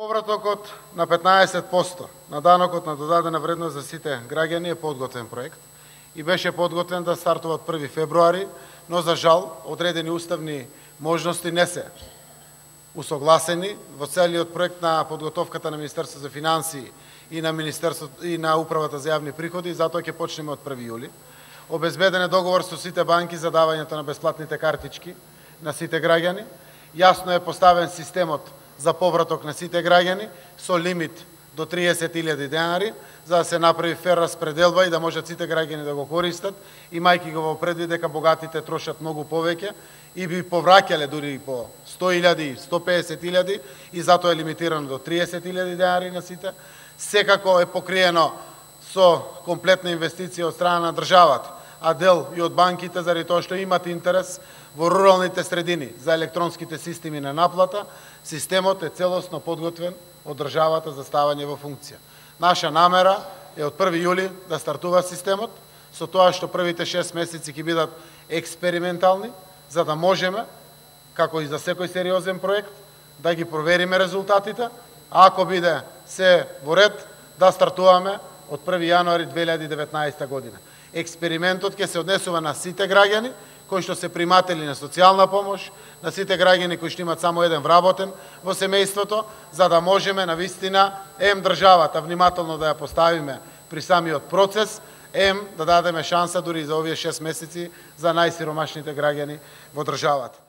Повратокот на 15% на данокот на додадена вредност за сите граѓани е подготвен проект и беше подготвен да стартува од 1 февруари, но за жал одредени уставни можности не се усогласени во целиот проект на подготовката на Министерството за финансии и на Министерството и на Управата за јавни приходи, затоа ќе почнеме од 1 јули. Обезбеден е договор со сите банки за давањето на бесплатните картички на сите граѓани. Јасно е поставен системот за повраток на сите граѓани со лимит до 30.000 денари, за да се направи фер распределба и да можат сите граѓани да го користат, имајќи го во предвид дека богатите трошат многу повеќе и би повраќале дури по 100.000, 150.000 и затоа е лимитирано до 30.000 денари на сите. Секако е покриено со комплетна инвестиција од страна на државата, а дел и од банките, заради тоа што имат интерес во руралните средини за електронските системи на наплата. Системот е целосно подготвен од државата за ставање во функција. Наша намера е од 1 јули да стартува системот, со тоа што првите 6 месеци ќе бидат експериментални, за да можеме, како и за секој сериозен проект, да ги провериме резултатите, а ако биде се во ред, да стартуваме од 1 јануари 2019 година. Експериментот ќе се однесува на сите граѓани кои што се приматели на социјална помош, на сите граѓани кои што имат само еден вработен во семејството, за да можеме навистина државата внимателно да ја поставиме при самиот процес, да дадеме шанса дури за овие 6 месеци за најсиромашните граѓани во државата.